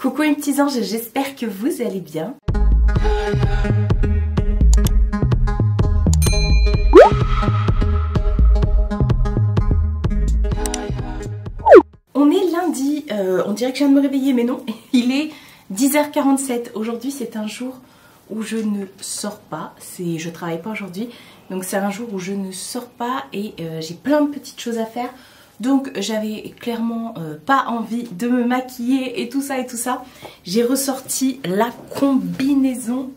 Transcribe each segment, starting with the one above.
Coucou mes petits anges, j'espère que vous allez bien. On est lundi, on dirait que je viens de me réveiller mais non, il est 10h47. Aujourd'hui c'est un jour où je ne sors pas, je travaille pas aujourd'hui. Donc c'est un jour où je ne sors pas et j'ai plein de petites choses à faire. Donc j'avais clairement pas envie de me maquiller et tout ça et tout ça. J'ai ressorti la combinaison.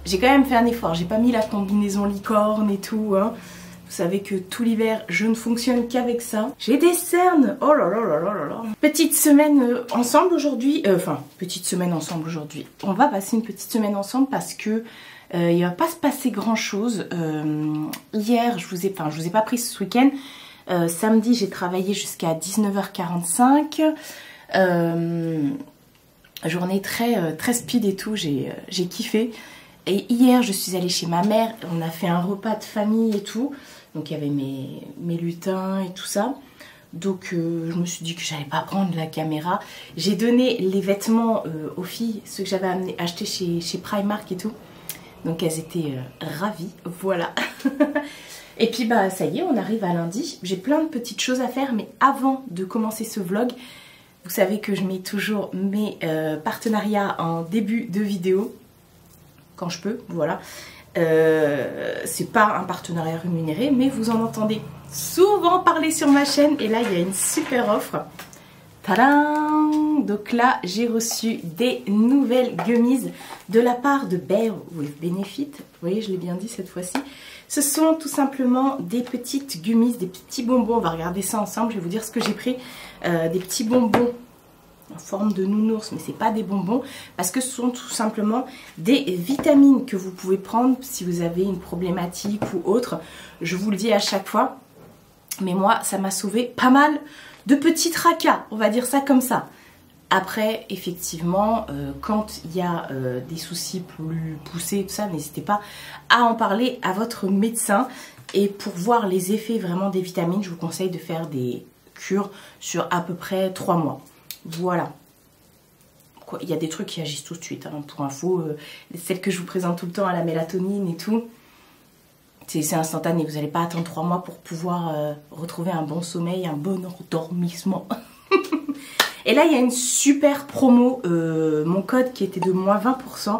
J'ai quand même fait un effort, j'ai pas mis la combinaison licorne et tout. Hein. Vous savez que tout l'hiver je ne fonctionne qu'avec ça. J'ai des cernes, oh là là là là là là. Petite semaine ensemble aujourd'hui, petite semaine ensemble aujourd'hui. On va passer une petite semaine ensemble parce que il va pas se passer grand chose. Hier je vous ai pas pris ce week-end. Samedi j'ai travaillé jusqu'à 19h45, journée très speed et tout, j'ai kiffé. Et hier je suis allée chez ma mère, on a fait un repas de famille et tout, donc il y avait mes lutins et tout ça. Donc je me suis dit que j'allais pas prendre la caméra. J'ai donné les vêtements aux filles, ceux que j'avais achetés chez Primark et tout, donc elles étaient ravies, voilà. Et puis bah ça y est, on arrive à lundi. J'ai plein de petites choses à faire, mais avant de commencer ce vlog, vous savez que je mets toujours mes partenariats en début de vidéo, quand je peux, voilà. C'est pas un partenariat rémunéré, mais vous en entendez souvent parler sur ma chaîne. Et là, il y a une super offre. Tadam! Donc là, j'ai reçu des nouvelles gummies de la part de Bear with Benefit. Vous voyez, je l'ai bien dit cette fois-ci. Ce sont tout simplement des petites gummies, des petits bonbons. On va regarder ça ensemble. Je vais vous dire ce que j'ai pris. Des petits bonbons en forme de nounours, mais c'est pas des bonbons parce que ce sont tout simplement des vitamines que vous pouvez prendre si vous avez une problématique ou autre. Je vous le dis à chaque fois, mais moi, ça m'a sauvé pas mal de petits tracas. On va dire ça comme ça. Après, effectivement, quand il y a des soucis plus poussés, tout ça, n'hésitez pas à en parler à votre médecin. Et pour voir les effets vraiment des vitamines, je vous conseille de faire des cures sur à peu près 3 mois. Voilà. Il y a des trucs qui agissent tout de suite. Hein, pour info, celles que je vous présente tout le temps à la mélatonine et tout, c'est instantané. Vous n'allez pas attendre 3 mois pour pouvoir retrouver un bon sommeil, un bon endormissement. Et là, il y a une super promo. Mon code qui était de moins 20%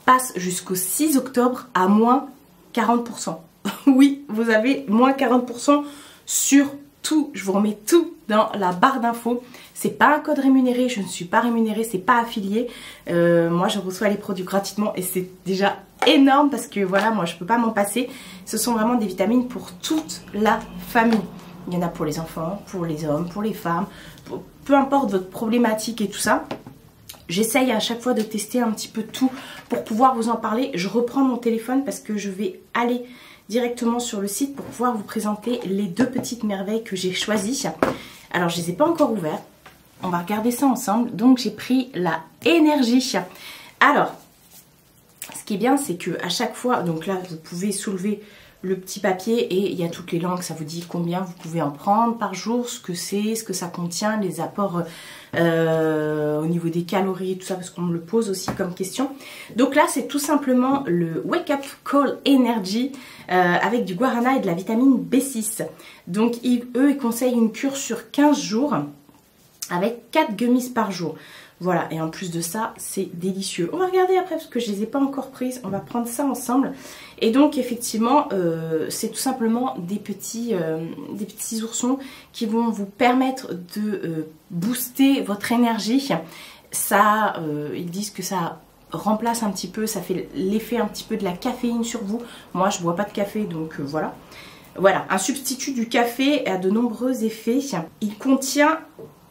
passe jusqu'au 6 octobre à moins 40%. Oui, vous avez moins 40% sur tout. Je vous remets tout dans la barre d'infos. C'est pas un code rémunéré, je ne suis pas rémunérée, c'est pas affilié. Moi, je reçois les produits gratuitement et c'est déjà énorme parce que voilà, moi, je peux pas m'en passer. Ce sont vraiment des vitamines pour toute la famille. Il y en a pour les enfants, pour les hommes, pour les femmes, peu importe votre problématique et tout ça. J'essaye à chaque fois de tester un petit peu tout pour pouvoir vous en parler. Je reprends mon téléphone parce que je vais aller directement sur le site pour pouvoir vous présenter les 2 petites merveilles que j'ai choisies. Alors, je ne les ai pas encore ouvertes. On va regarder ça ensemble. Donc, j'ai pris la énergie. Alors, ce qui est bien, c'est que à chaque fois, donc là, vous pouvez soulever le petit papier et il y a toutes les langues, ça vous dit combien vous pouvez en prendre par jour, ce que c'est, ce que ça contient, les apports au niveau des calories et tout ça, parce qu'on me le pose aussi comme question. Donc là, c'est tout simplement le Wake Up Call Energy avec du guarana et de la vitamine B6. Donc eux, ils conseillent une cure sur 15 jours avec 4 gummies par jour. Voilà, et en plus de ça, c'est délicieux. On va regarder après parce que je ne les ai pas encore prises. On va prendre ça ensemble. Et donc, effectivement, c'est tout simplement des petits oursons qui vont vous permettre de booster votre énergie. Ça, ils disent que ça remplace un petit peu, ça fait l'effet un petit peu de la caféine sur vous. Moi, je ne bois pas de café, donc voilà. Voilà, un substitut du café a de nombreux effets. Il contient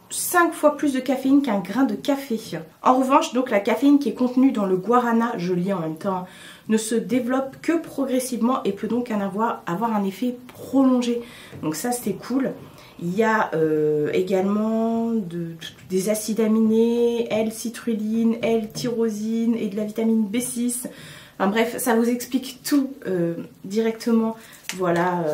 5 fois plus de caféine qu'un grain de café. En revanche, donc la caféine qui est contenue dans le guarana, je lis en même temps, ne se développe que progressivement et peut donc avoir un effet prolongé. Donc ça, c'est cool. Il y a également des acides aminés, L-citrulline, L-tyrosine et de la vitamine B6. Enfin bref, ça vous explique tout directement. Voilà.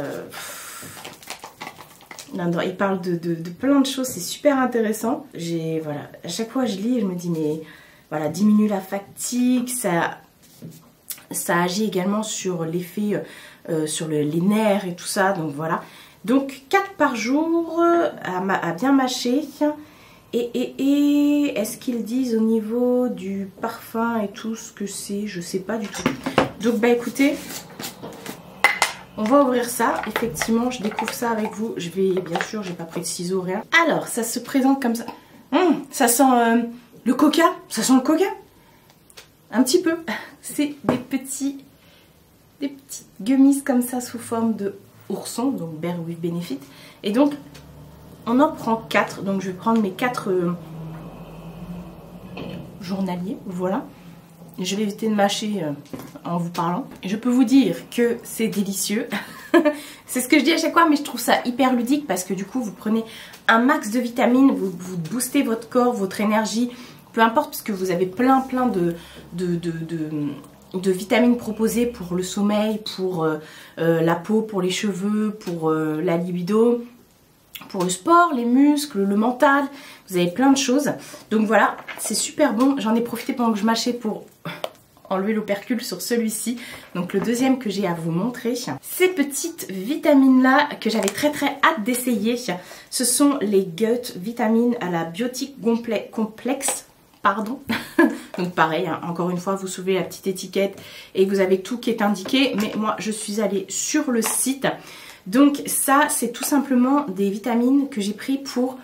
Il parle de plein de choses, c'est super intéressant. Voilà, à chaque fois je lis, je me dis mais voilà, diminue la fatigue, ça agit également sur l'effet, sur les nerfs et tout ça, donc voilà. Donc 4 par jour à bien mâcher. Et est-ce qu'ils disent au niveau du parfum et tout ce que c'est? Je sais pas du tout. Donc bah écoutez, on va ouvrir ça. Effectivement, je découvre ça avec vous. Je vais, bien sûr, j'ai pas pris de ciseaux, rien. Alors, ça se présente comme ça. Ça sent le coca. Ça sent le coca. Un petit peu. C'est des petites gummies comme ça sous forme de ourson, donc Bear with Benefit. Et donc, on en prend 4. Donc, je vais prendre mes 4 journaliers. Voilà. Je vais éviter de mâcher en vous parlant. Je peux vous dire que c'est délicieux. C'est ce que je dis à chaque fois, mais je trouve ça hyper ludique parce que du coup, vous prenez un max de vitamines, vous boostez votre corps, votre énergie, peu importe, parce que vous avez plein de vitamines proposées pour le sommeil, pour la peau, pour les cheveux, pour la libido, pour le sport, les muscles, le mental. Vous avez plein de choses. Donc voilà, c'est super bon. J'en ai profité pendant que je mâchais pour enlever l'opercule sur celui-ci. Donc le deuxième que j'ai à vous montrer. Ces petites vitamines-là que j'avais très hâte d'essayer. Ce sont les Gut vitamines à la biotique complexe. Pardon. Donc pareil, hein, encore une fois, vous soulevez la petite étiquette et vous avez tout qui est indiqué. Mais moi, je suis allée sur le site. Donc ça, c'est tout simplement des vitamines que j'ai pris pour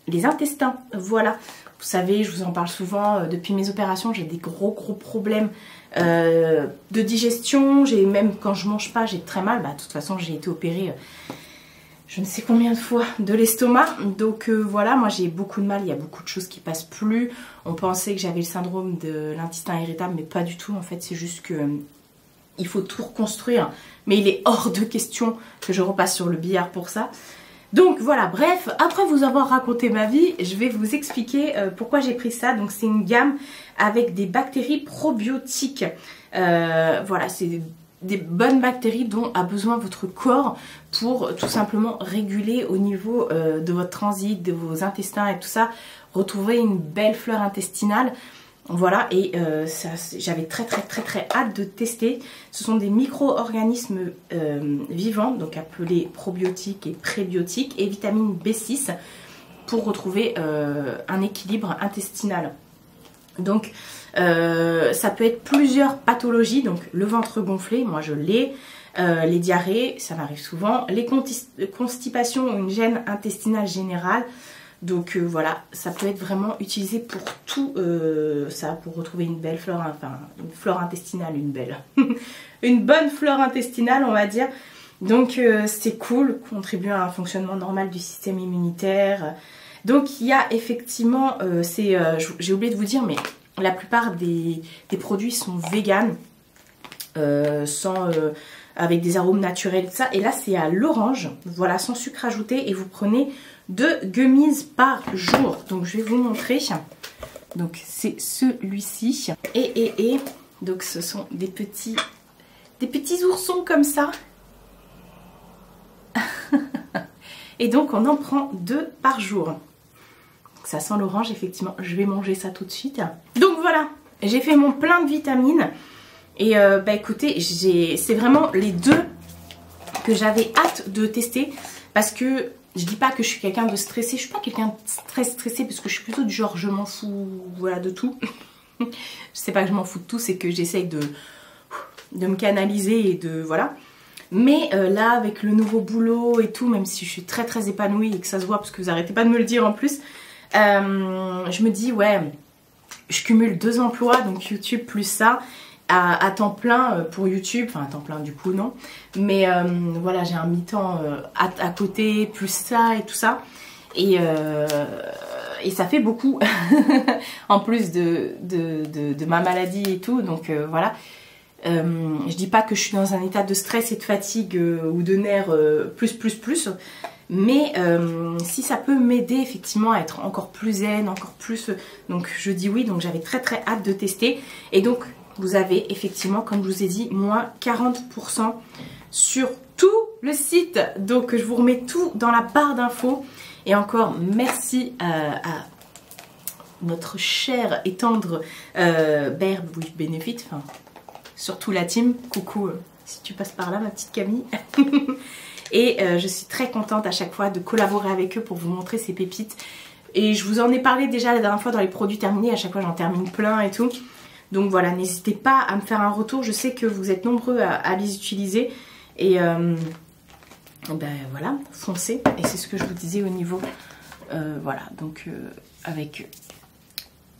les intestins. Voilà. Vous savez, je vous en parle souvent, depuis mes opérations, j'ai des gros problèmes de digestion. Même quand je mange pas, j'ai très mal. Bah, de toute façon, j'ai été opérée je ne sais combien de fois de l'estomac. Donc voilà, moi j'ai beaucoup de mal, il y a beaucoup de choses qui passent plus. On pensait que j'avais le syndrome de l'intestin irritable, mais pas du tout. En fait, c'est juste que il faut tout reconstruire. Mais il est hors de question que je repasse sur le billard pour ça. Donc voilà, bref, après vous avoir raconté ma vie, je vais vous expliquer pourquoi j'ai pris ça. Donc c'est une gamme avec des bactéries probiotiques. Voilà, c'est des bonnes bactéries dont a besoin votre corps pour tout simplement réguler au niveau de votre transit, de vos intestins et tout ça, retrouver une belle flore intestinale. Voilà, et j'avais très hâte de tester. Ce sont des micro-organismes vivants, donc appelés probiotiques et prébiotiques, et vitamine B6 pour retrouver un équilibre intestinal. Donc ça peut être plusieurs pathologies, donc le ventre gonflé, moi je l'ai, les diarrhées, ça m'arrive souvent, les constipations, une gêne intestinale générale. Donc voilà, ça peut être vraiment utilisé pour tout ça, pour retrouver une belle flore, enfin une flore intestinale, une bonne flore intestinale on va dire. Donc c'est cool, contribue à un fonctionnement normal du système immunitaire. Donc il y a effectivement, j'ai oublié de vous dire, mais la plupart des produits sont véganes, avec des arômes naturels, tout ça. Et là c'est à l'orange, voilà, sans sucre ajouté, et vous prenez 2 gummies par jour. Donc je vais vous montrer. Donc c'est celui-ci. Et donc ce sont des petits oursons comme ça. Et donc on en prend 2 par jour. Ça sent l'orange, effectivement. Je vais manger ça tout de suite. Donc voilà, j'ai fait mon plein de vitamines. Et bah écoutez, c'est vraiment les 2 que j'avais hâte de tester. Parce que je dis pas que je suis quelqu'un de stressé. Je suis pas quelqu'un de très stressé parce que je suis plutôt du genre je m'en fous, voilà, de tout. Je sais pas que je m'en fous de tout, c'est que j'essaye de me canaliser et de voilà. Mais là, avec le nouveau boulot et tout, même si je suis très épanouie et que ça se voit parce que vous arrêtez pas de me le dire en plus, je me dis ouais, je cumule 2 emplois, donc YouTube plus ça, à temps plein pour YouTube, enfin à temps plein du coup non, mais voilà, j'ai un mi-temps à côté, plus ça et tout ça, et ça fait beaucoup en plus de ma maladie et tout, donc voilà. Je dis pas que je suis dans un état de stress et de fatigue ou de nerfs plus, mais si ça peut m'aider effectivement à être encore plus zen, encore plus, donc je dis oui. Donc j'avais très hâte de tester, et donc vous avez effectivement, comme je vous ai dit, moins 40% sur tous le site. Donc je vous remets tout dans la barre d'infos. Et encore merci à notre cher et tendre Bear with Benefit, enfin surtout la team. Coucou si tu passes par là ma petite Camille. Et je suis très contente à chaque fois de collaborer avec eux pour vous montrer ces pépites. Et je vous en ai parlé déjà la dernière fois dans les produits terminés, à chaque fois j'en termine plein et tout. Donc voilà, n'hésitez pas à me faire un retour, je sais que vous êtes nombreux à les utiliser. Et ben voilà, foncez. Et c'est ce que je vous disais au niveau, voilà, donc avec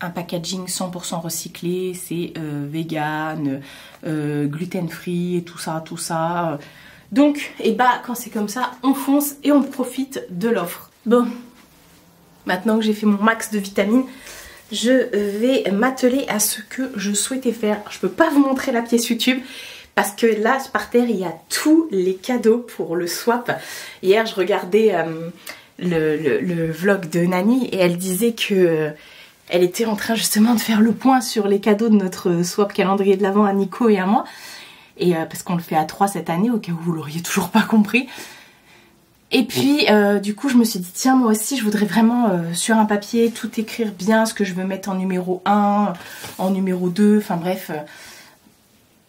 un packaging 100% recyclé, c'est vegan, gluten free et tout ça. Donc, et bah quand c'est comme ça, on fonce et on profite de l'offre. Bon, maintenant que j'ai fait mon max de vitamines, je vais m'atteler à ce que je souhaitais faire. Je peux pas vous montrer la pièce YouTube parce que là par terre il y a tous les cadeaux pour le swap. Hier je regardais le vlog de Nani et elle disait que elle était en train justement de faire le point sur les cadeaux de notre swap calendrier de l'Avent à Nico et à moi. Et parce qu'on le fait à 3 cette année, au cas où vous l'auriez toujours pas compris. Et puis du coup je me suis dit tiens moi aussi je voudrais vraiment sur un papier tout écrire bien ce que je veux mettre en numéro 1, en numéro 2, enfin bref.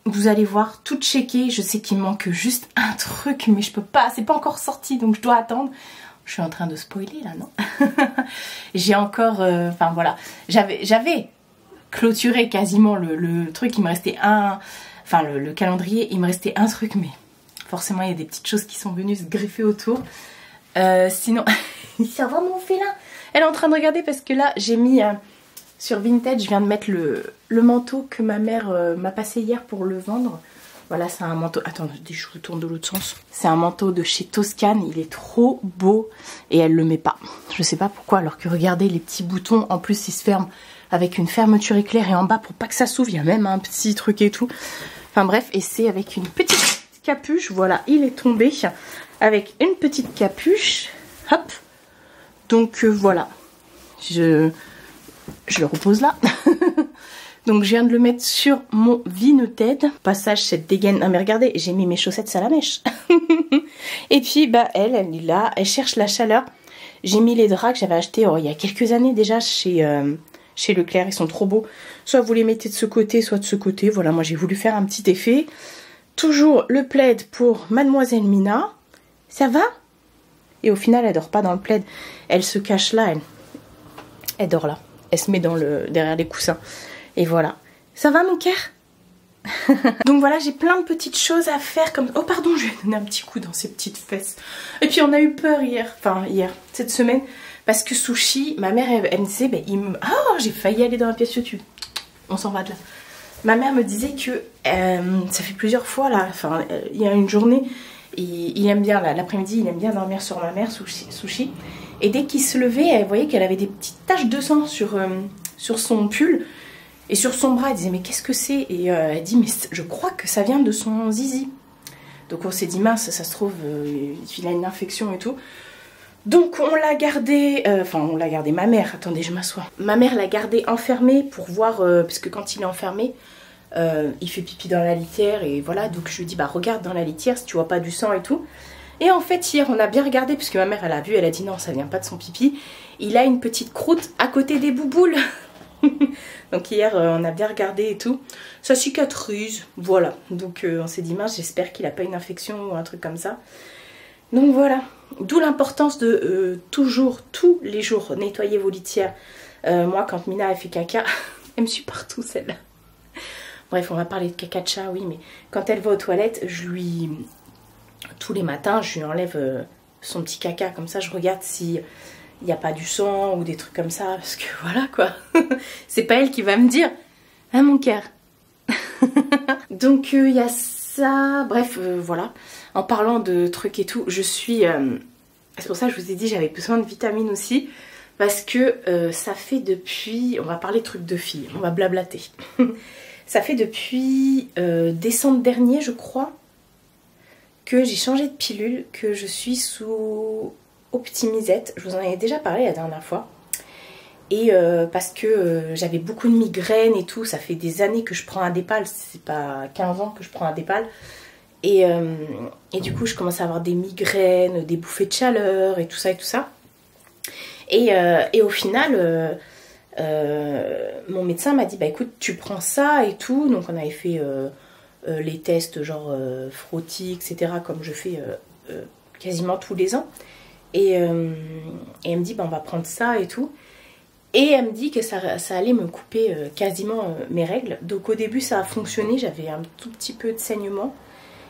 Vous allez voir, tout checker, je sais qu'il manque juste un truc mais je peux pas, c'est pas encore sorti donc je dois attendre. Je suis en train de spoiler là non. J'ai encore, enfin voilà, j'avais clôturé quasiment le truc, il me restait enfin le calendrier, il me restait un truc mais... Forcément, il y a des petites choses qui sont venues se greffer autour. Sinon, ça va mon félin. Elle est en train de regarder parce que là, j'ai mis sur Vinted, je viens de mettre le manteau que ma mère m'a passé hier pour le vendre. Voilà, c'est un manteau... Attends, je vous tourne de l'autre sens. C'est un manteau de chez Toscane. Il est trop beau et elle le met pas. Je sais pas pourquoi, alors que regardez les petits boutons. En plus, ils se ferment avec une fermeture éclair et en bas pour pas que ça s'ouvre. Il y a même un petit truc et tout. Enfin bref, et c'est avec une petite... capuche, voilà, il est tombé avec une petite capuche, hop, donc voilà, je le repose là. Donc je viens de le mettre sur mon Vinted, passage cette dégaine, non mais regardez, j'ai mis mes chaussettes Salamèche. Et puis bah elle est là, elle cherche la chaleur. J'ai mis les draps que j'avais achetés il y a quelques années déjà chez Leclerc, ils sont trop beaux, soit vous les mettez de ce côté, soit de ce côté, voilà, moi j'ai voulu faire un petit effet. Toujours le plaid pour Mademoiselle Mina. Ça va? Et au final, elle dort pas dans le plaid. Elle se cache là, elle dort là. Elle se met derrière les coussins. Et voilà. Ça va mon cœur? Donc voilà, j'ai plein de petites choses à faire comme... Oh pardon, je vais donner un petit coup dans ses petites fesses. Et puis on a eu peur hier, cette semaine. Parce que Sushi, ma mère, elle me disait, ben, oh, j'ai failli aller dans la pièce YouTube. On s'en va de là. Ma mère me disait que ça fait plusieurs fois là, enfin il y a une journée, il aime bien, l'après-midi il aime bien dormir sur ma mère, Sushi. Et dès qu'il se levait, elle voyait qu'elle avait des petites taches de sang sur son pull et sur son bras. Elle disait mais qu'est-ce que c'est? Et elle dit mais je crois que ça vient de son zizi. Donc on s'est dit mince, ça se trouve il a une infection et tout. Donc on l'a gardé, on l'a gardé, ma mère, attendez je m'assois. Ma mère l'a gardé enfermé pour voir, parce que quand il est enfermé, il fait pipi dans la litière et voilà. Donc je lui dis bah regarde dans la litière si tu vois pas du sang et tout. Et en fait hier on a bien regardé, puisque ma mère elle a vu, elle a dit non ça vient pas de son pipi. Il a une petite croûte à côté des bouboules. Donc hier on a bien regardé et tout. Ça cicatrise, voilà. Donc on s'est dit mince j'espère qu'il a pas une infection ou un truc comme ça. Donc voilà, d'où l'importance de toujours, tous les jours, nettoyer vos litières. Moi, quand Mina a fait caca, elle me suit partout celle-là. Bref, on va parler de caca de chat, oui, mais quand elle va aux toilettes, tous les matins, je lui enlève son petit caca. Comme ça, je regarde s'il n'y a pas du sang ou des trucs comme ça. Parce que voilà, quoi. C'est pas elle qui va me dire, hein, mon cœur. Donc, il y a ça. Bref, voilà. En parlant de trucs et tout, je suis... c'est pour ça que je vous ai dit j'avais besoin de vitamines aussi. Parce que ça fait depuis... On va parler de trucs de filles, on va blablater. Ça fait depuis décembre dernier, je crois, que j'ai changé de pilule, que je suis sous Optimisette. Je vous en avais déjà parlé la dernière fois. Et parce que j'avais beaucoup de migraines et tout, ça fait des années que je prends un Dépal. C'est pas 15 ans que je prends un Dépal. Et du coup, je commence à avoir des migraines, des bouffées de chaleur et tout ça et tout ça. Et au final, mon médecin m'a dit, bah écoute, tu prends ça et tout. Donc on avait fait les tests genre frottis, etc. comme je fais quasiment tous les ans. Et elle me dit, bah on va prendre ça et tout. Et elle me dit que ça allait me couper quasiment mes règles. Donc au début ça a fonctionné, j'avais un tout petit peu de saignement.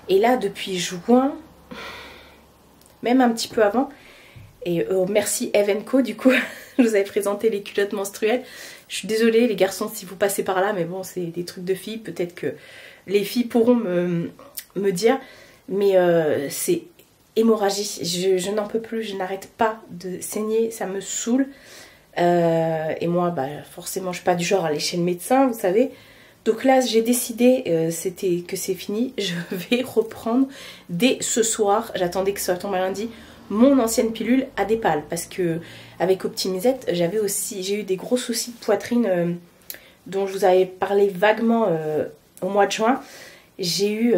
Et là depuis juin, même un petit peu avant, et merci Eve & Co du coup, je vous avais présenté les culottes menstruelles. Je suis désolée les garçons si vous passez par là, mais bon c'est des trucs de filles, peut-être que les filles pourront me dire. Mais c'est hémorragie, je n'en peux plus, je n'arrête pas de saigner, ça me saoule. Et moi bah, forcément je suis pas du genre à aller chez le médecin, vous savez. Donc là j'ai décidé que c'est fini, je vais reprendre dès ce soir, j'attendais que ça tombe à lundi, mon ancienne pilule Adépal, parce que avec Optimisette j'ai eu des gros soucis de poitrine dont je vous avais parlé vaguement au mois de juin. J'ai eu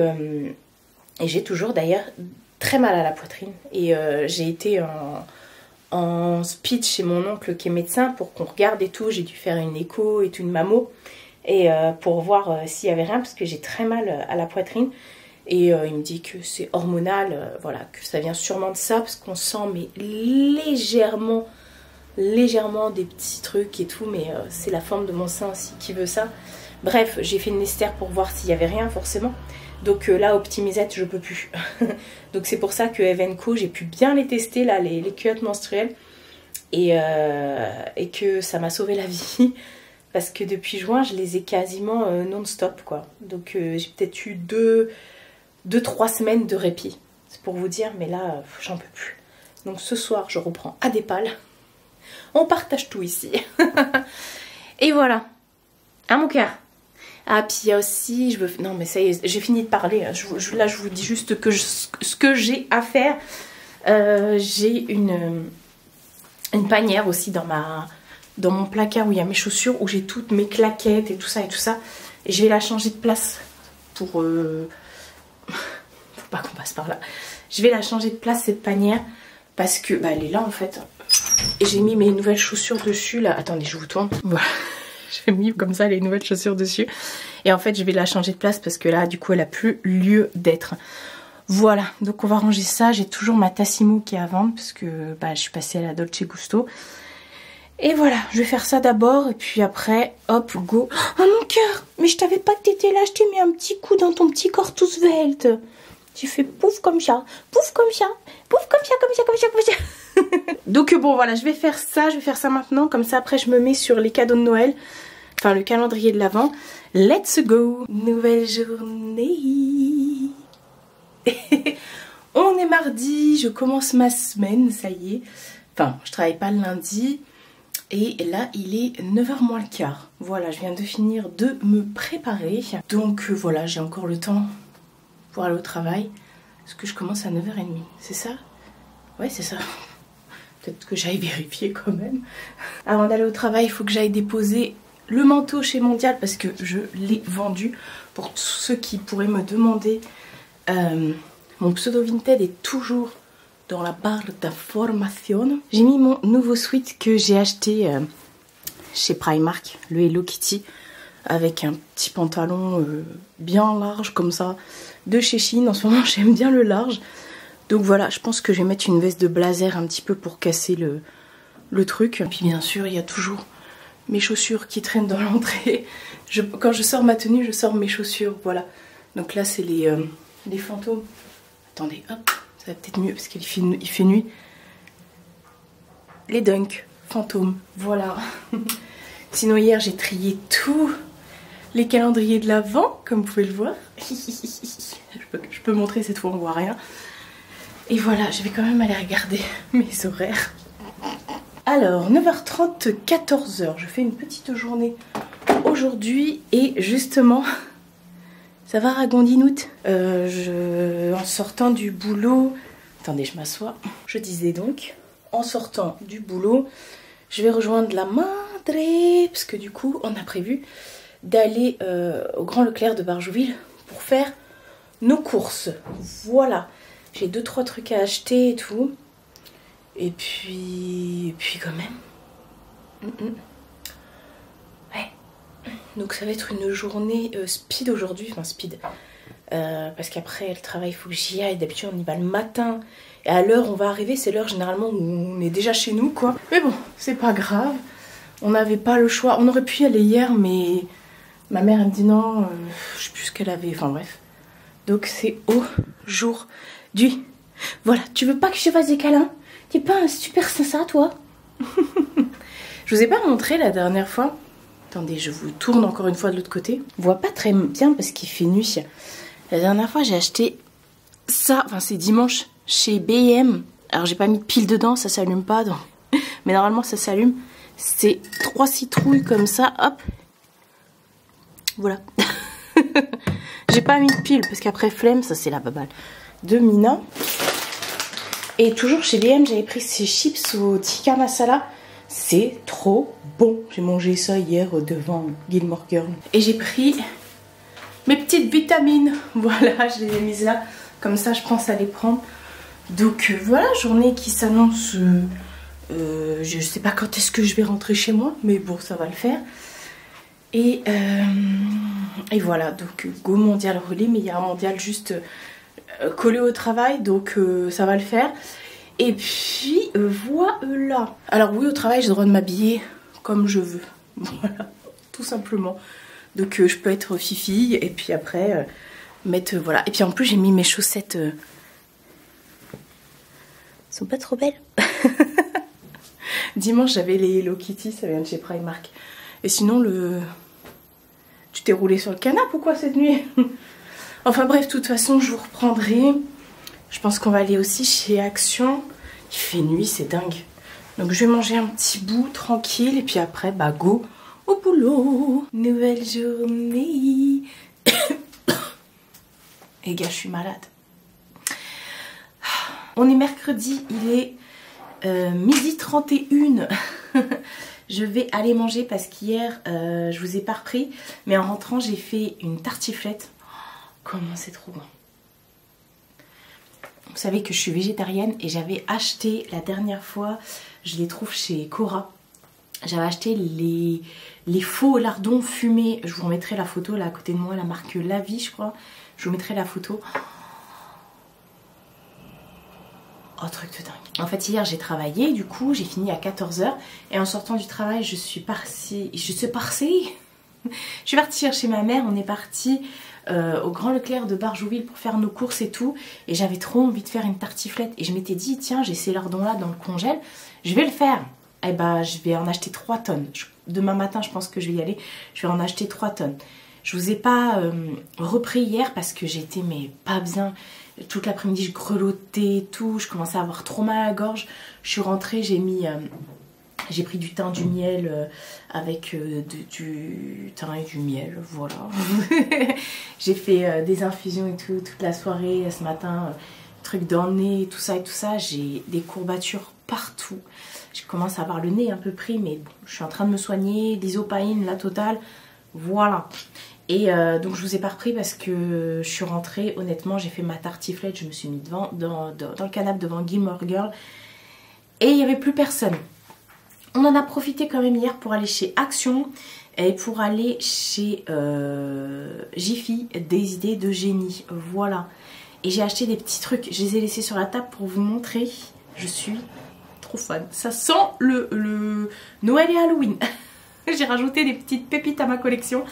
et j'ai toujours d'ailleurs très mal à la poitrine, et j'ai été en speed chez mon oncle qui est médecin pour qu'on regarde et tout. J'ai dû faire une écho et tout, une mammo, et pour voir s'il y avait rien, parce que j'ai très mal à la poitrine. Et il me dit que c'est hormonal, voilà, que ça vient sûrement de ça, parce qu'on sent mais légèrement des petits trucs et tout, mais c'est la forme de mon sein aussi qui veut ça. Bref, j'ai fait une nécessaire pour voir s'il y avait rien forcément. Donc là, Optimisette, je peux plus. Donc c'est pour ça que Eve & Co, j'ai pu bien les tester, là, les culottes menstruelles. Et que ça m'a sauvé la vie. Parce que depuis juin, je les ai quasiment non-stop, quoi. Donc j'ai peut-être eu 2-3 semaines de répit. C'est pour vous dire, mais là, j'en peux plus. Donc ce soir, je reprends Adépal. On partage tout ici. Et voilà. À mon cœur. Ah, puis il y a aussi, non mais ça y est, j'ai fini de parler. Là, je vous dis juste que ce que j'ai à faire. J'ai une panière aussi dans mon placard où il y a mes chaussures, où j'ai toutes mes claquettes et tout ça. Et je vais la changer de place pour... Faut pas qu'on passe par là. Je vais la changer de place, cette panière, parce que bah, elle est là en fait. Et j'ai mis mes nouvelles chaussures dessus là. Attendez, je vous tourne. Voilà. J'ai mis comme ça les nouvelles chaussures dessus. Et en fait, je vais la changer de place parce que là, du coup, elle a plus lieu d'être. Voilà, donc on va ranger ça. J'ai toujours ma Tassimo qui est à vendre parce que bah, je suis passée à la Dolce Gusto. Et voilà, je vais faire ça d'abord. Et puis après, hop, go. Oh mon cœur, mais je t'avais pas que t'étais là. Je t'ai mis un petit coup dans ton petit corps tout svelte. Tu fais pouf comme ça, pouf comme ça, pouf comme ça, comme ça, comme ça, comme ça. Donc bon, voilà, je vais faire ça maintenant. Comme ça, après, je me mets sur les cadeaux de Noël. Enfin, le calendrier de l'Avent. Let's go. Nouvelle journée. On est mardi, je commence ma semaine, ça y est. Enfin, je travaille pas le lundi. Et là, il est 9h moins le quart. Voilà, je viens de finir de me préparer. Donc voilà, j'ai encore le temps pour aller au travail. Parce que je commence à 9h30. C'est ça? Ouais, c'est ça. Peut-être que j'aille vérifier quand même. Avant d'aller au travail, il faut que j'aille déposer le manteau chez Mondial parce que je l'ai vendu. Pour ceux qui pourraient me demander, mon pseudo Vinted est toujours dans la barre d'information. J'ai mis mon nouveau sweat que j'ai acheté chez Primark, le Hello Kitty, avec un petit pantalon bien large comme ça, de chez Shein. En ce moment, j'aime bien le large. Donc voilà, je pense que je vais mettre une veste de blazer un petit peu pour casser le truc. Et puis bien sûr, il y a toujours mes chaussures qui traînent dans l'entrée. Quand je sors ma tenue, je sors mes chaussures, voilà. Donc là, c'est les fantômes. Attendez, hop, ça va peut-être mieux parce qu'il fait nuit. Les Dunk fantômes, voilà. Sinon, hier, j'ai trié tous les calendriers de l'Avent, comme vous pouvez le voir. Je peux montrer, cette fois, on voit rien. Et voilà, je vais quand même aller regarder mes horaires. Alors, 9h30, 14h, je fais une petite journée aujourd'hui et justement, ça va ragondinoute. En sortant du boulot, attendez, je m'assois. Je disais donc, en sortant du boulot, je vais rejoindre la madre, parce que du coup, on a prévu d'aller au Grand Leclerc de Barjouville pour faire nos courses. Voilà. J'ai 2-3 trucs à acheter et tout. Et puis quand même. Ouais. Donc ça va être une journée speed aujourd'hui. Enfin speed. Parce qu'après le travail, il faut que j'y aille. D'habitude on y va le matin. Et à l'heure on va arriver, c'est l'heure généralement où on est déjà chez nous quoi. Mais bon, c'est pas grave. On n'avait pas le choix. On aurait pu y aller hier, mais ma mère elle me dit non, je sais plus ce qu'elle avait. Enfin bref. Donc c'est aujourd'hui. Voilà, tu veux pas que je te fasse des câlins? T'es pas un super sympa toi? Je vous ai pas montré la dernière fois. Attendez, je vous tourne encore une fois de l'autre côté. On voit pas très bien parce qu'il fait nuit. La dernière fois j'ai acheté ça, enfin c'est dimanche chez B&M. Alors j'ai pas mis de pile dedans, ça s'allume pas donc. Mais normalement ça s'allume. C'est 3 citrouilles comme ça, hop. Voilà. J'ai pas mis de pile parce qu'après flemme, ça c'est la baballe de Mina. Et toujours chez B&M, j'avais pris ces chips au tikka masala. C'est trop bon. J'ai mangé ça hier devant Gilmore Girl. Et j'ai pris mes petites vitamines. Voilà, je les ai mises là. Comme ça, je pense à les prendre. Donc voilà, journée qui s'annonce. Je sais pas quand est-ce que je vais rentrer chez moi, mais bon, ça va le faire. Et voilà, donc go mondial relais, mais il y a un mondial juste collé au travail, donc ça va le faire. Et puis voilà. Alors oui, au travail, j'ai le droit de m'habiller comme je veux. Voilà, tout simplement. Donc je peux être fifi et puis après mettre voilà. Et puis en plus j'ai mis mes chaussettes. Elles sont pas trop belles. Dimanche j'avais les Hello Kitty, ça vient de chez Primark. Et sinon tu t'es roulé sur le canapé ou quoi cette nuit? Enfin bref, de toute façon je vous reprendrai. Je pense qu'on va aller aussi chez Action. Il fait nuit, c'est dingue. Donc je vais manger un petit bout tranquille et puis après bah go au boulot. Nouvelle journée. Et gars, je suis malade. On est mercredi, il est 12h31. Je vais aller manger parce qu'hier je vous ai pas repris. Mais en rentrant j'ai fait une tartiflette. Comment c'est trop bon. Vous savez que je suis végétarienne et j'avais acheté la dernière fois, je les trouve chez Cora. J'avais acheté les faux lardons fumés. Je vous remettrai la photo là à côté de moi, la marque La Vie je crois. Je vous mettrai la photo. Oh truc de dingue. En fait hier j'ai travaillé, du coup j'ai fini à 14h. Et en sortant du travail je suis partie. Je suis partie chez ma mère, on est parti au Grand Leclerc de Barjouville pour faire nos courses et tout. Et j'avais trop envie de faire une tartiflette. Et je m'étais dit, tiens, j'ai ces lardons là dans le congèle, je vais le faire. Et bah je vais en acheter 3 tonnes. Demain matin je pense que je vais y aller. Je vais en acheter 3 tonnes. Je vous ai pas repris hier parce que j'étais mais pas bien. Toute l'après-midi je grelottais et tout. Je commençais à avoir trop mal à la gorge. Je suis rentrée, j'ai pris du thym, du miel avec du thym et du miel, voilà. J'ai fait des infusions et tout, toute la soirée, ce matin, truc dans le nez, tout ça et tout ça. J'ai des courbatures partout. Je commence à avoir le nez un peu pris, mais bon, je suis en train de me soigner, l'isopaïne, la totale, voilà. Et donc je vous ai pas repris parce que je suis rentrée, honnêtement, j'ai fait ma tartiflette, je me suis mis dans le canapé devant Gilmore Girl et il n'y avait plus personne. On en a profité quand même hier pour aller chez Action et pour aller chez Jiffy, des idées de génie. Voilà. Et j'ai acheté des petits trucs. Je les ai laissés sur la table pour vous montrer. Je suis trop fan. Ça sent le Noël et Halloween. J'ai rajouté des petites pépites à ma collection.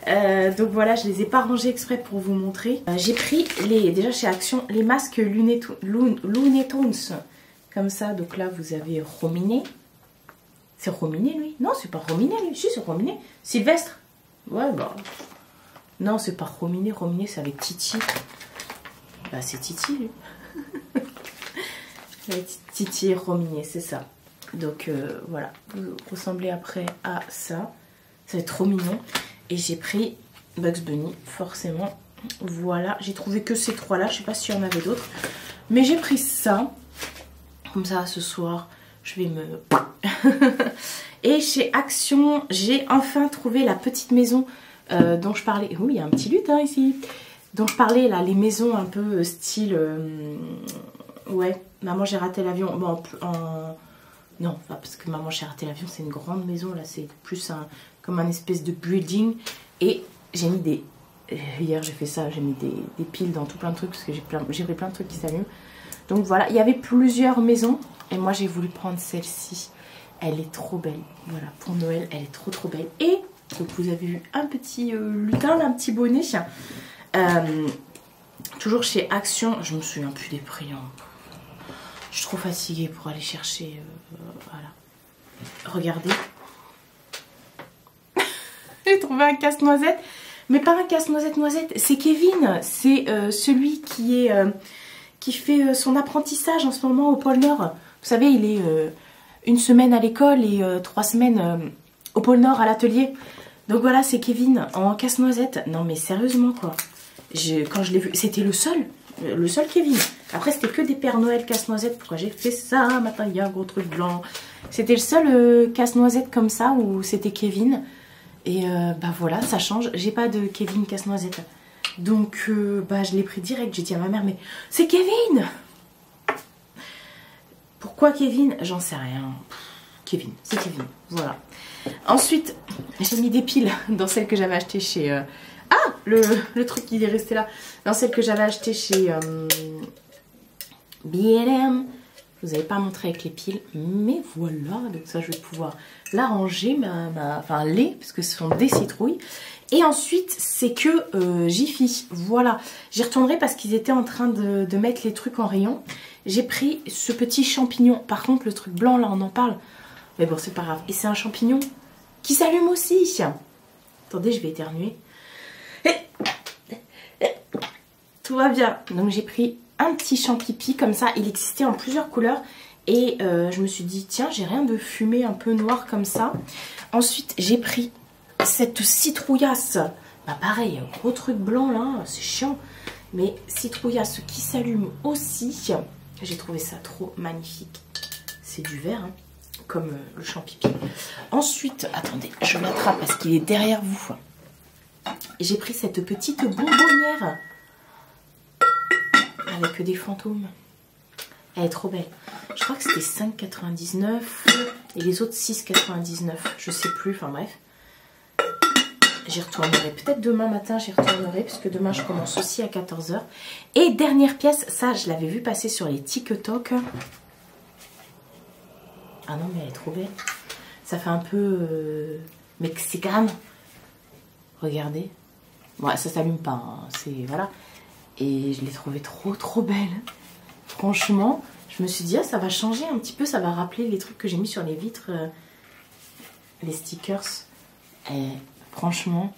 Donc voilà, je les ai pas rangés exprès pour vous montrer. J'ai pris déjà chez Action les masques Looney Tunes. Comme ça, donc là vous avez Rominé. C'est Rominé lui? Non, c'est pas Rominé lui. Si, c'est Rominé. Sylvestre? Ouais, bah. Non, c'est pas Rominé. Rominé, c'est avec Titi. Bah, c'est Titi lui. Titi et Rominé, c'est ça. Donc voilà, vous ressemblez après à ça. Ça va être trop mignon. Et j'ai pris Bugs Bunny, forcément. Voilà, j'ai trouvé que ces 3 là. Je sais pas s'il y en avait d'autres. Mais j'ai pris ça. Comme ça, ce soir, je vais me... Et chez Action, j'ai enfin trouvé la petite maison dont je parlais. Oui, il y a un petit lutin ici. dont je parlais là, les maisons un peu style... ouais, Maman j'ai raté l'avion. Bon, non, parce que Maman j'ai raté l'avion, c'est une grande maison. Là, c'est plus comme un espèce de building. Et j'ai mis des... Hier j'ai fait ça, j'ai mis des piles dans tout plein de trucs parce que j'ai pris plein de trucs qui s'allument. Donc voilà, il y avait plusieurs maisons et moi j'ai voulu prendre celle-ci. Elle est trop belle, voilà, pour Noël, elle est trop belle. Et donc vous avez vu un petit lutin, un petit bonnet. Toujours chez Action, je me souviens plus des prix. Hein. Je suis trop fatiguée pour aller chercher, voilà. Regardez. J'ai trouvé un casse-noisette. Mais pas un casse-noisette, c'est Kevin, c'est celui qui fait son apprentissage en ce moment au pôle Nord. Vous savez, il est une semaine à l'école et 3 semaines au pôle Nord à l'atelier. Donc voilà, c'est Kevin en casse-noisette. Non mais sérieusement quoi, quand je l'ai vu, c'était le seul Kevin. Après c'était que des Pères Noël casse-noisette. Pourquoi j'ai fait ça? Maintenant il y a un gros truc blanc. C'était le seul casse-noisette comme ça où c'était Kevin. Et bah voilà, ça change. J'ai pas de Kevin casse-noisette. Donc bah je l'ai pris direct. J'ai dit à ma mère, mais c'est Kevin! Pourquoi Kevin? J'en sais rien. Kevin, c'est Kevin. Voilà. Ensuite, j'ai mis des piles dans celle que j'avais achetée chez... Ah, le truc qui est resté là. Dans celle que j'avais achetée chez B&M. Je vous avais pas montré avec les piles, mais voilà, donc ça je vais pouvoir l'arranger, enfin parce que ce sont des citrouilles. Et ensuite c'est que Jiffy, voilà, j'y retournerai parce qu'ils étaient en train de mettre les trucs en rayon. J'ai pris ce petit champignon, par contre le truc blanc là on en parle, mais bon c'est pas grave. Et c'est un champignon qui s'allume aussi. Attendez, je vais éternuer. Tout va bien, donc j'ai pris un petit champipi comme ça, il existait en plusieurs couleurs et je me suis dit tiens j'ai rien de fumé un peu noir comme ça. Ensuite j'ai pris cette citrouillasse, bah pareil, gros truc blanc là, c'est chiant, mais citrouillasse qui s'allume aussi. J'ai trouvé ça trop magnifique, c'est du vert hein, comme le champipi. Ensuite attendez, je l'attrape parce qu'il est derrière vous. J'ai pris cette petite bonbonnière avec des fantômes. Elle est trop belle. Je crois que c'était 5,99 et les autres 6,99. Je sais plus, enfin bref. J'y retournerai. Peut-être demain matin, j'y retournerai puisque demain je commence aussi à 14 h. Et dernière pièce, ça je l'avais vu passer sur les TikTok. Ah non mais elle est trop belle. Ça fait un peu mexicain. Regardez. Bon, ça s'allume pas. Hein. C'est voilà. Et je l'ai trouvée trop belle. Franchement, je me suis dit, ah, ça va changer un petit peu. Ça va rappeler les trucs que j'ai mis sur les vitres. Les stickers. Et franchement,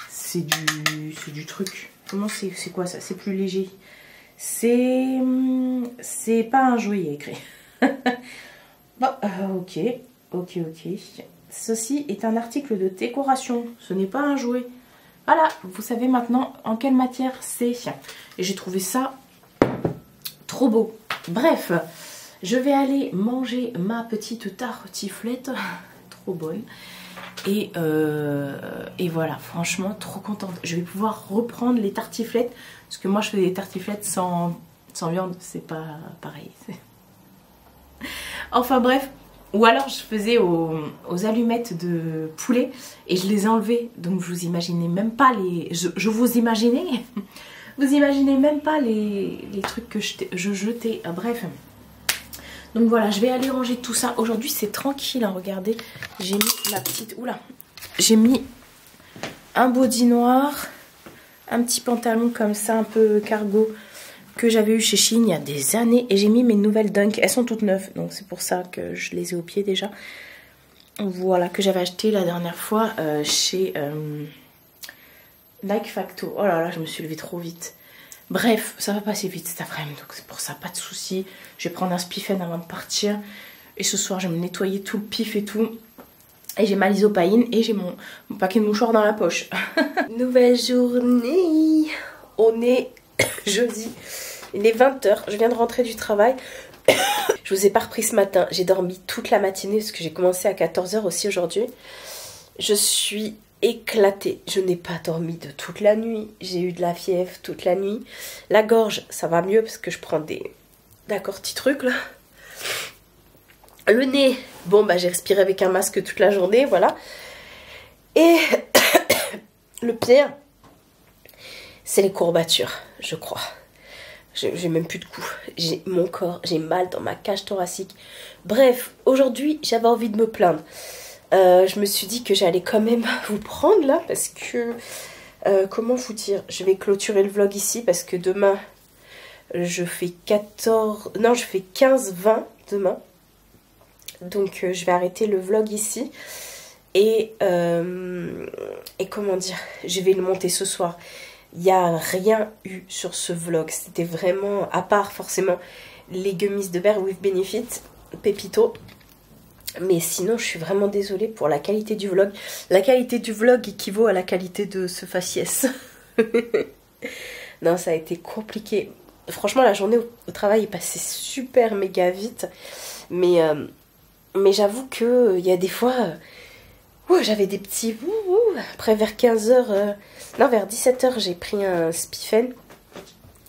c'est du truc. Comment c'est quoi ça? C'est plus léger. C'est pas un jouet, il y a écrit. Bon, ok. Ceci est un article de décoration. Ce n'est pas un jouet. Voilà, vous savez maintenant en quelle matière c'est. Et j'ai trouvé ça trop beau. Bref, je vais aller manger ma petite tartiflette. Trop bonne. Et voilà, franchement, trop contente. Je vais pouvoir reprendre les tartiflettes. Parce que moi, je fais des tartiflettes sans viande. C'est pas pareil. Enfin bref. Ou alors je faisais aux allumettes de poulet et je les ai enlevées. Donc vous imaginez même pas les... vous imaginez même pas les trucs que je jetais. Bref. Donc voilà, je vais aller ranger tout ça. Aujourd'hui c'est tranquille, hein, regardez. J'ai mis ma petite... Oula. J'ai mis un body noir, un petit pantalon comme ça, un peu cargo, que j'avais eu chez Shein il y a des années. Et j'ai mis mes nouvelles Dunk. Elles sont toutes neuves. Donc c'est pour ça que je les ai au pied déjà. Voilà, que j'avais acheté la dernière fois chez Like Facto. Oh là là, je me suis levée trop vite. Bref, ça va passer vite cet après-midi. Donc c'est pour ça, pas de soucis. Je vais prendre un spiffen avant de partir. Et ce soir, je vais me nettoyer tout le pif et tout. Et j'ai ma lysopaïne et j'ai mon paquet de mouchoirs dans la poche. Nouvelle journée. On est jeudi. Il est 20 h. Je viens de rentrer du travail. Je vous ai pas repris ce matin. J'ai dormi toute la matinée parce que j'ai commencé à 14 h aussi aujourd'hui. Je suis éclatée. Je n'ai pas dormi de toute la nuit. J'ai eu de la fièvre toute la nuit. La gorge, ça va mieux parce que je prends des petits trucs là. Le nez, bon bah j'ai respiré avec un masque toute la journée, voilà. Et le pire, c'est les courbatures, je crois. J'ai même plus de cou. J'ai mon corps, j'ai mal dans ma cage thoracique. Bref, aujourd'hui, j'avais envie de me plaindre. Je me suis dit que j'allais quand même vous prendre là, parce que... comment vous dire? Je vais clôturer le vlog ici, parce que demain, je fais 15-20 demain. Donc je vais arrêter le vlog ici. Et comment dire, je vais le monter ce soir. Il n'y a rien eu sur ce vlog. C'était vraiment, à part forcément les gummies de Bear with Benefit, Pépito. Mais sinon, je suis vraiment désolée pour la qualité du vlog. La qualité du vlog équivaut à la qualité de ce faciès. Non, ça a été compliqué. Franchement, la journée au travail est passée super méga vite. Mais j'avoue qu'il y a des fois... j'avais des petits... Après, vers 15h... non, vers 17h, j'ai pris un Spiffen.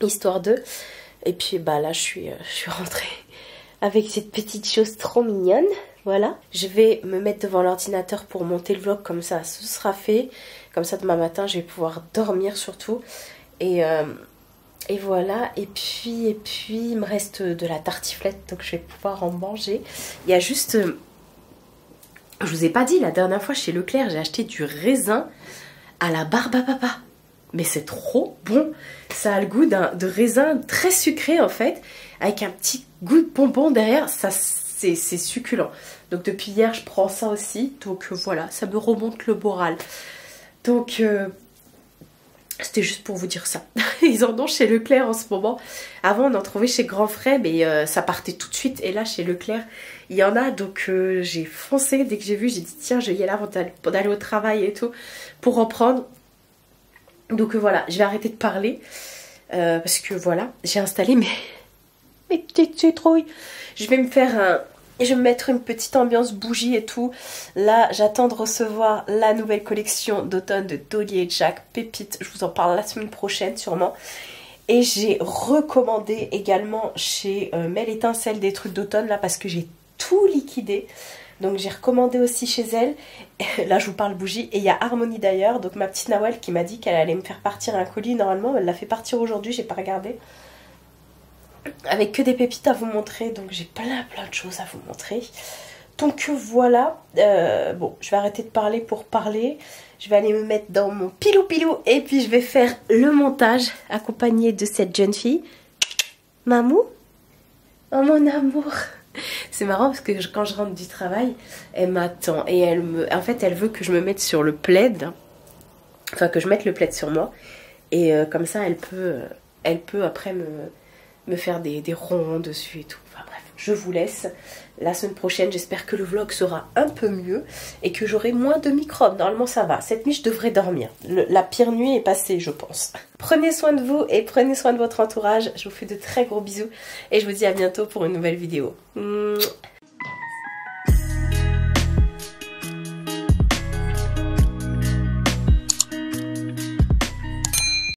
Histoire de... Et puis, bah là, je suis rentrée avec cette petite chose trop mignonne. Voilà. Je vais me mettre devant l'ordinateur pour monter le vlog. Comme ça, ce sera fait. Comme ça, demain matin, je vais pouvoir dormir surtout. Et voilà. Et puis, il me reste de la tartiflette. Donc, je vais pouvoir en manger. Il y a juste... je vous ai pas dit, la dernière fois chez Leclerc, j'ai acheté du raisin à la barbe à papa. Mais c'est trop bon. Ça a le goût de raisin très sucré en fait, avec un petit goût de bonbon derrière. Ça, c'est succulent. Donc depuis hier, je prends ça aussi. Donc voilà, ça me remonte le moral. Donc c'était juste pour vous dire ça. Ils en ont chez Leclerc en ce moment. Avant, on en trouvait chez Grand Frais, mais ça partait tout de suite. Et là, chez Leclerc, il y en a. Donc j'ai foncé. Dès que j'ai vu, j'ai dit tiens, je vais y aller avant d'aller au travail et tout, pour en prendre. Donc voilà, je vais arrêter de parler. Parce que voilà, j'ai installé mes petites citrouilles. Je vais me mettre une petite ambiance bougie et tout. Là, j'attends de recevoir la nouvelle collection d'automne de Dolly & Jack, Pépite. Je vous en parle la semaine prochaine sûrement. Et j'ai recommandé également chez Mel Étincelle des trucs d'automne là parce que j'ai tout liquidé. Donc j'ai recommandé aussi chez elle. Là, je vous parle bougie. Et il y a Harmonie d'ailleurs. Donc ma petite Nawel qui m'a dit qu'elle allait me faire partir un colis. Normalement, elle l'a fait partir aujourd'hui. J'ai pas regardé. Avec que des pépites à vous montrer. Donc j'ai plein de choses à vous montrer. Donc voilà. Bon, je vais arrêter de parler pour parler. Je vais aller me mettre dans mon pilou et puis je vais faire le montage accompagné de cette jeune fille. Mamou? Oh mon amour. C'est marrant parce que quand je rentre du travail, elle m'attend et en fait elle veut que je me mette sur le plaid. Enfin que je mette le plaid sur moi. Et comme ça elle peut après me faire des ronds dessus et tout. Enfin bref, je vous laisse. La semaine prochaine, j'espère que le vlog sera un peu mieux et que j'aurai moins de microbes. Normalement, ça va. Cette nuit, je devrais dormir. La pire nuit est passée, je pense. Prenez soin de vous et prenez soin de votre entourage. Je vous fais de très gros bisous et je vous dis à bientôt pour une nouvelle vidéo.